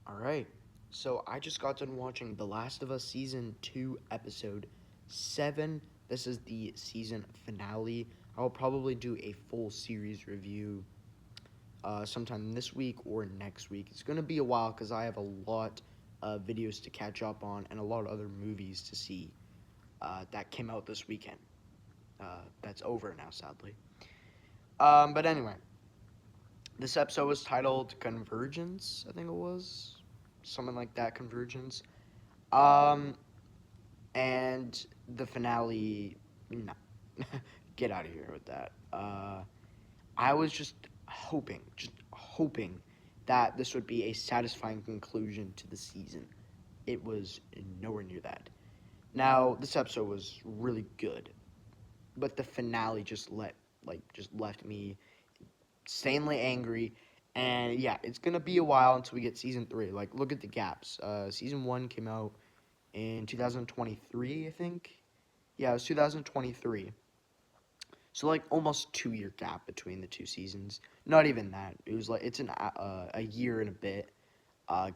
All right. So I just got done watching The Last of Us Season 2, Episode 7. This is the season finale. I'll probably do a full series review sometime this week or next week. It's going to be a while because I have a lot of videos to catch up on and a lot of other movies to see that came out this weekend. That's over now, sadly. But anyway, this episode was titled Convergence, I think it was. Something like that, Convergence. Um, and the finale, no, get out of here with that. I was just hoping that this would be a satisfying conclusion to the season. It was nowhere near that. Now, this episode was really good, but the finale just left me insanely angry. And yeah, it's gonna be a while until we get season 3. Like, look at the gaps. Season 1 came out in 2023, I think. Yeah, it was 2023. So like almost 2 year gap between the two seasons. Not even that. It was like it's a year and a bit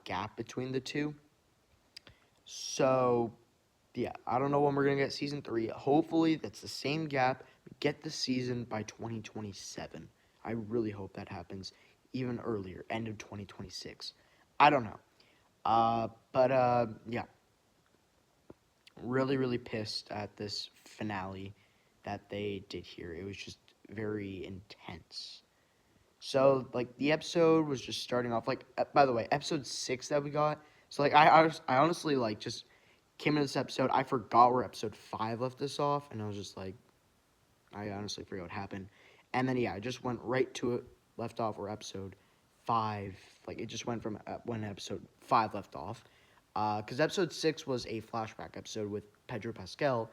gap between the two. So yeah, I don't know when we're gonna get season 3. Hopefully that's the same gap. We get the season by 2027. I really hope that happens even earlier, end of 2026. I don't know. But yeah, really pissed at this finale that they did here. It was just very intense. So like the episode was just starting off like by the way, episode 6 that we got. So like I honestly like just came into this episode. I forgot where episode 5 left us off, and I was just like I honestly forgot what happened. And then yeah, I just went right to it, left off where episode 5, like it just went from when episode 5 left off. Because episode 6 was a flashback episode with Pedro Pascal,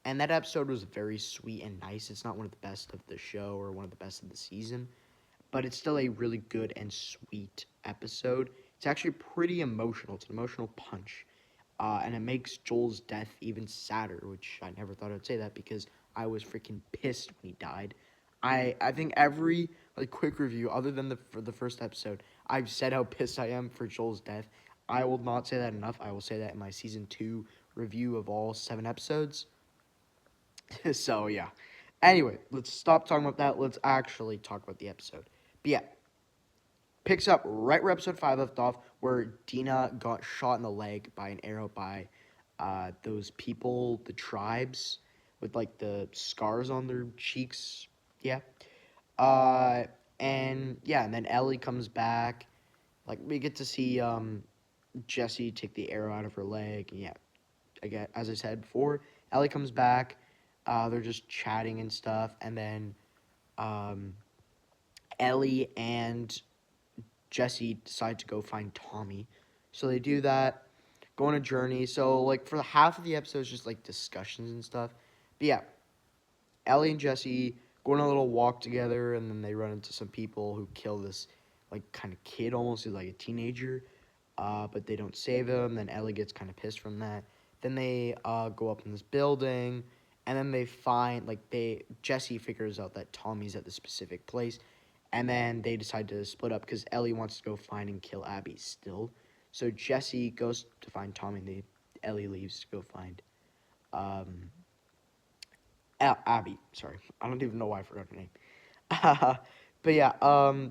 and that episode was very sweet and nice. It's not one of the best of the show or one of the best of the season, but it's still a really good and sweet episode. It's actually pretty emotional. It's an emotional punch. And it makes Joel's death even sadder, which I never thought I'd say that because I was freaking pissed when he died. I think every like quick review, other than for the first episode, I've said how pissed I am for Joel's death. I will not say that enough. I will say that in my season 2 review of all 7 episodes. So yeah. Anyway, let's stop talking about that. Let's actually talk about the episode. But yeah, picks up right where episode 5 left off, where Dina got shot in the leg by an arrow by those people, the tribes, with like the scars on their cheeks. Yeah. Uh, and yeah, and then Ellie comes back. Like we get to see Jesse take the arrow out of her leg. And yeah, again, as I said before, Ellie comes back. They're just chatting and stuff, and then um, Ellie and Jesse decide to go find Tommy. So they do that, go on a journey. So like for the half of the episode, it's just like discussions and stuff. But yeah, Ellie and Jesse go on a little walk together, and then they run into some people who kill this like kind of kid, almost he's like a teenager. But they don't save him. Then Ellie gets kind of pissed from that. Then they go up in this building, and then they find like they Jesse figures out that Tommy's at the specific place, and then they decide to split up because Ellie wants to go find and kill Abby still. So Jesse goes to find Tommy, and Ellie leaves to go find um, Abby. Sorry, I don't even know why I forgot her name. But yeah,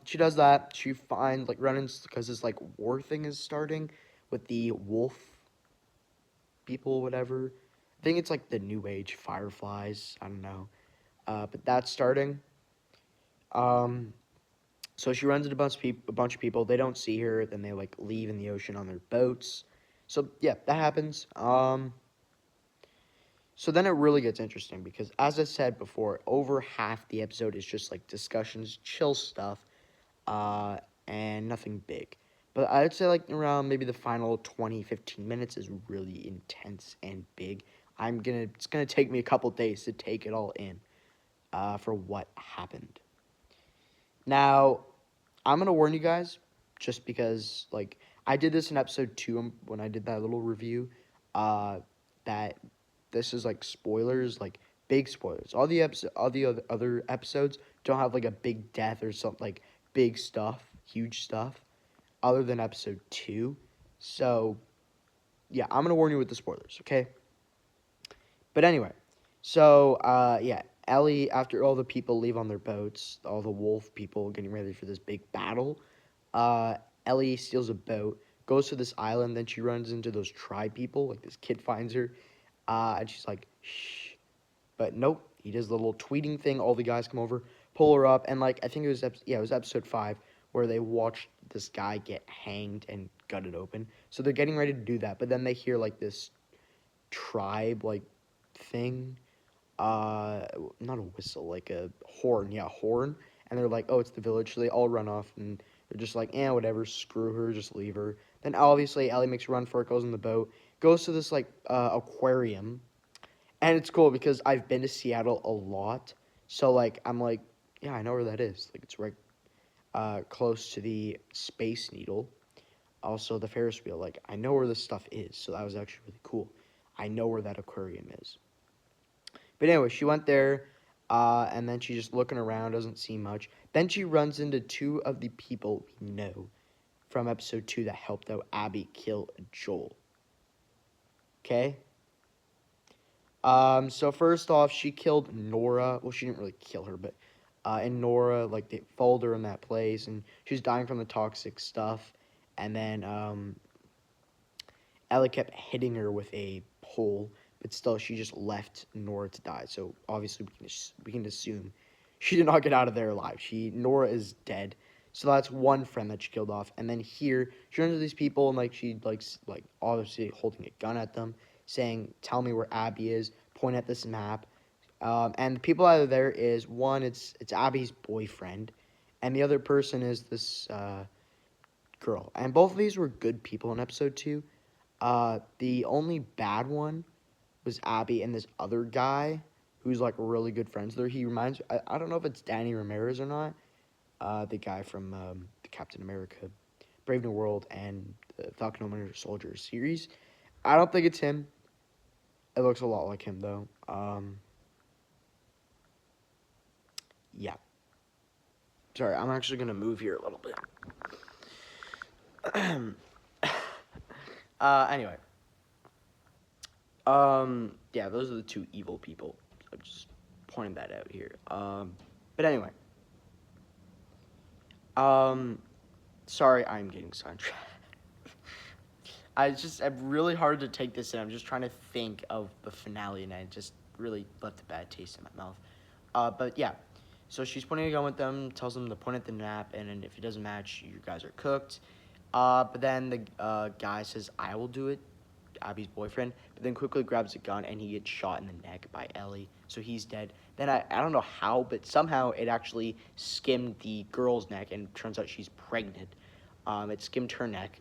she does that. She finds like run-ins because this like war thing is starting with the wolf people, whatever. I think it's like the new age fireflies. I don't know. But that's starting. Um, so she runs into a bunch of people. They don't see her. Then they like leave in the ocean on their boats. So yeah, that happens. So then it really gets interesting because, as I said before, over half the episode is just like discussions, chill stuff, uh, and nothing big. But I'd say like around maybe the final 20, 15 minutes is really intense and big. It's gonna take me a couple days to take it all in, for what happened. Now, I'm gonna warn you guys, just because like I did this in episode 2 when I did that little review, uh, that this is like spoilers, like big spoilers. All the other episodes don't have like a big death or something like big stuff, huge stuff. other than episode 2. So, yeah, I'm going to warn you with the spoilers, okay? But anyway, so, yeah, Ellie, after all the people leave on their boats, all the wolf people getting ready for this big battle, uh, Ellie steals a boat, goes to this island, then she runs into those tribe people, like this kid finds her, and she's like, shh. But nope, he does the little tweeting thing, all the guys come over, pull her up, and like, I think it was, it was episode 5, where they watched this guy get hanged and gutted open. So they're getting ready to do that, but then they hear like this tribe, like, thing, uh not a whistle, like a horn, yeah, horn, and they're like, oh, it's the village. So they all run off, and they're just like, whatever, screw her, just leave her. Then obviously Ellie makes a run for it, goes in the boat, goes to this like aquarium, and it's cool because I've been to Seattle a lot, so like I'm like, yeah, I know where that is, like it's right close to the Space Needle, also the Ferris wheel. Like, I know where this stuff is, so that was actually really cool. I know where that aquarium is. But anyway, she went there, and then she's just looking around, doesn't see much. Then she runs into 2 of the people we know from episode 2 that helped out Abby kill Joel. Okay? So first off, she killed Nora. Well, she didn't really kill her, but and Nora, like, they followed her in that place, and she was dying from the toxic stuff. And then Ellie kept hitting her with a pole, but still, she just left Nora to die. So obviously, we can assume she did not get out of there alive. Nora is dead. So that's one friend that she killed off. And then here, she runs into these people, and like she like obviously holding a gun at them, saying, "Tell me where Abby is." Point at this map. And the people out of there is one. It's Abby's boyfriend, and the other person is this girl. And both of these were good people in episode 2. The only bad one was Abby and this other guy who's like really good friends there. He reminds, I don't know if it's Danny Ramirez or not, the guy from the Captain America, Brave New World, and the Falcon and Winter Soldier series. I don't think it's him. It looks a lot like him though. Yeah. Sorry, I'm actually gonna move here a little bit. Anyway. Yeah, those are the 2 evil people. I'm just pointing that out here. But anyway. Sorry, I'm getting sidetracked. I'm really hard to take this in. I'm just trying to think of the finale, and I just really left a bad taste in my mouth. But yeah, so she's pointing a gun with them, tells them to point at the map, and then if it doesn't match, you guys are cooked. But then the guy says, I will do it, Abby's boyfriend, but then quickly grabs a gun, and he gets shot in the neck by Ellie, so he's dead. Then I don't know how, but somehow it actually skimmed the girl's neck, and it turns out she's pregnant. It skimmed her neck.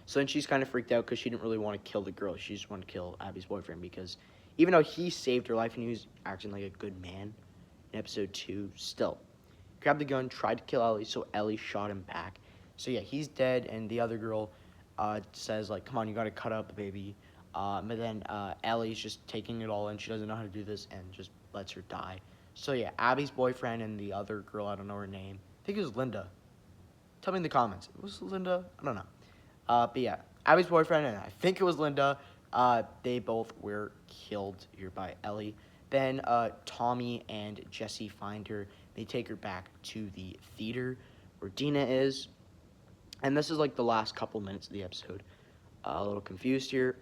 So then she's kind of freaked out because she didn't really want to kill the girl. She just wanted to kill Abby's boyfriend because even though he saved her life and he was acting like a good man in episode 2, still grabbed the gun, tried to kill Ellie, so Ellie shot him back. So yeah, he's dead, and the other girl says, like, come on, you got to cut up the baby. But then Ellie's just taking it all in. She doesn't know how to do this and just lets her die. So yeah, Abby's boyfriend and the other girl, I don't know her name. I think it was Linda. Tell me in the comments. Was it Linda? I don't know. But yeah, Abby's boyfriend and I think it was Linda, they both were killed here by Ellie. Then Tommy and Jesse find her. They take her back to the theater where Dina is. And this is like the last couple minutes of the episode. A little confused here.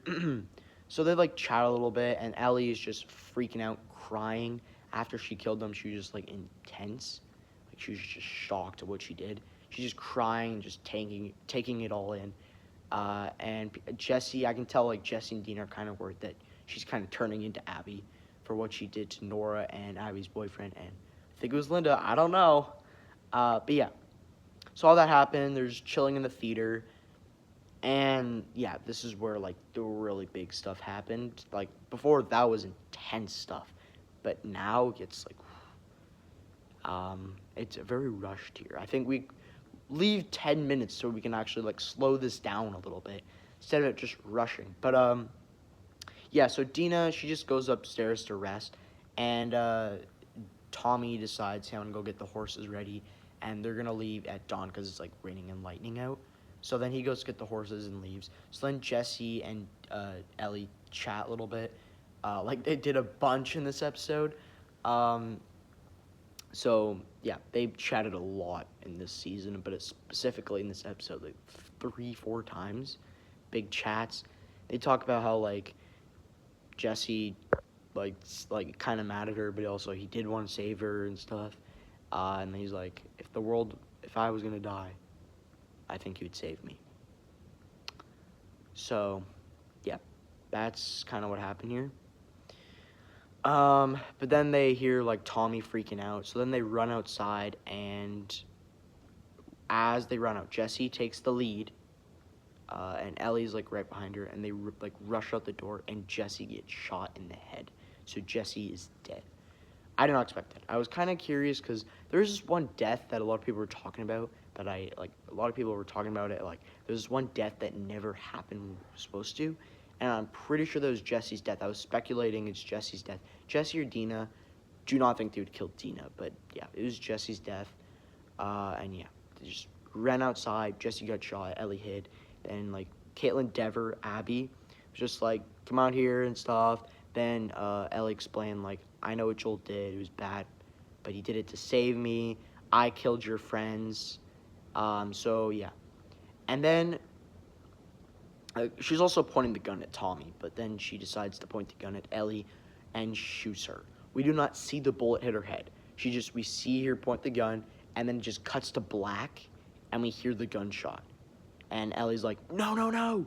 So they like chat a little bit, and Ellie is just freaking out, crying. After she killed them, she was just like intense. Like she was just shocked at what she did. She's just crying, just taking it all in. And Jesse, I can tell like Jesse and Dean are kind of worried that she's kind of turning into Abby for what she did to Nora and Abby's boyfriend, and I think it was Linda. I don't know. But yeah, so all that happened. There's chilling in the theater, and yeah, this is where like the really big stuff happened. Like before, that was intense stuff, but now it's very rushed here. I think we leave 10 minutes so we can actually like slow this down a little bit instead of it just rushing. But yeah, so Dina, she just goes upstairs to rest, and Tommy decides, hey, I'm gonna go get the horses ready, and they're gonna leave at dawn because it's like raining and lightning out. So then he goes to get the horses and leaves. So then Jesse and Ellie chat a little bit. Like they did a bunch in this episode. Um, so yeah, they chatted a lot in this season, but it's specifically in this episode, like 3, 4 times, big chats. They talk about how like Jesse, like kind of mad at her, but also he did want to save her and stuff. And he's like, if I was gonna die, I think he would save me. So, yeah, that's kind of what happened here. But then they hear like Tommy freaking out, so then they run outside, and as they run out, Jesse takes the lead, and Ellie's like right behind her, and they like rush out the door, and Jesse gets shot in the head, so Jesse is dead. I did not expect that. I was kind of curious because there's this one death that a lot of people were talking about that I like. A lot of people were talking about it. Like there's this one death that never happened when it was supposed to, and I'm pretty sure that was Jesse's death. I was speculating it's Jesse's death. Jesse or Dina. Do not think they would kill Dina, but yeah, it was Jesse's death. And yeah, they just ran outside. Jesse got shot. Ellie hid. Then like Caitlin, Dever, Abby was just like come out here and stuff. Then Ellie explained like I know what Joel did. It was bad, but he did it to save me. I killed your friends. So yeah, and then she's also pointing the gun at Tommy, but then she decides to point the gun at Ellie and shoots her. We do not see the bullet hit her head. We see her point the gun, and then it just cuts to black, and we hear the gunshot. And Ellie's like, no, no, no.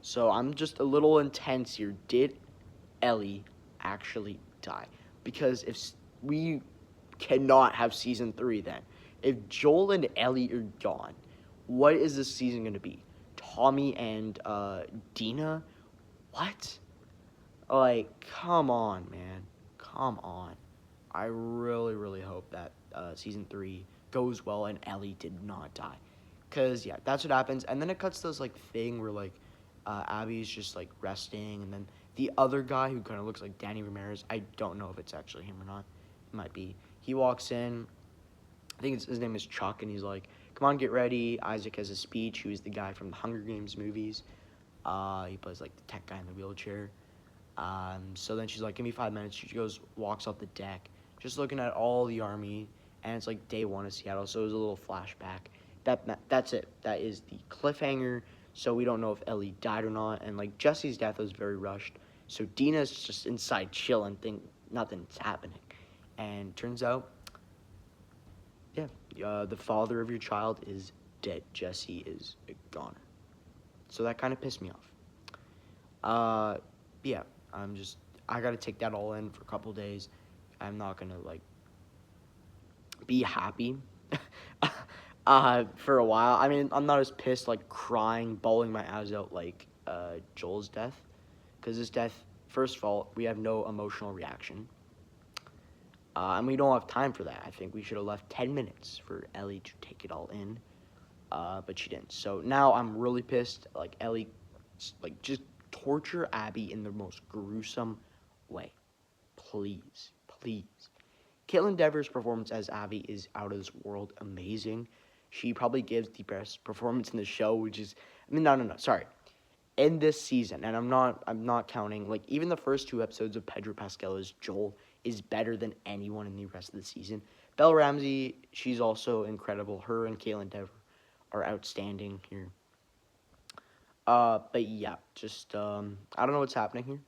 So I'm just a little intense here. Did Ellie actually die? Because if we cannot have season 3 then. If Joel and Ellie are gone, what is this season going to be? Tommy and Dina? What? Like, come on, man. Come on. I really, really hope that season 3 goes well and Ellie did not die. Because, yeah, that's what happens. And then it cuts to this, like, thing where, like, Abby's just, like, resting. And then the other guy who kind of looks like Danny Ramirez, I don't know if it's actually him or not. It might be. He walks in. I think his name is Chuck. And he's like, come on, get ready. Isaac has a speech. He was the guy from the Hunger Games movies. He plays, like, the tech guy in the wheelchair. So then she's like, give me 5 minutes. She goes, walks off the deck, just looking at all the army, and it's like day 1 of Seattle, so it was a little flashback. That's it. That is the cliffhanger, so we don't know if Ellie died or not, and like Jesse's death was very rushed, so Dina's just inside chilling, think nothing's happening, and turns out, yeah, the father of your child is dead. Jesse is a goner. So that kind of pissed me off. Yeah, I gotta take that all in for a couple days. I'm not gonna, like, be happy for a while. I mean, I'm not as pissed, like, crying, bawling my eyes out like Joel's death. Because his death, first of all, we have no emotional reaction. And we don't have time for that. I think we should have left 10 minutes for Ellie to take it all in. But she didn't. So now I'm really pissed. Like, Ellie, like, just torture Abby in the most gruesome way. Please, please. Caitlin Dever's performance as Abby is out of this world amazing. She probably gives the best performance in the show, which is, I mean, no, sorry. In this season, and I'm not counting, like, even the first 2 episodes of Pedro Pascal as Joel is better than anyone in the rest of the season. Belle Ramsey, she's also incredible. Her and Caitlin Dever are outstanding here. But yeah, just, I don't know what's happening here.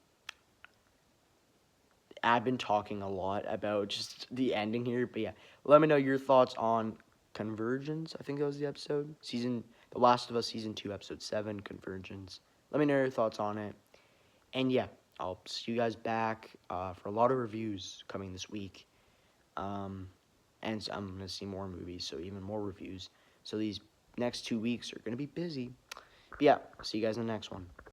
I've been talking a lot about just the ending here, but yeah, let me know your thoughts on Convergence. I think that was the episode. The Last of Us Season 2, Episode 7, Convergence. Let me know your thoughts on it. And yeah, I'll see you guys back for a lot of reviews coming this week. And so I'm going to see more movies, so even more reviews. So these next 2 weeks are going to be busy. But yeah, see you guys in the next one.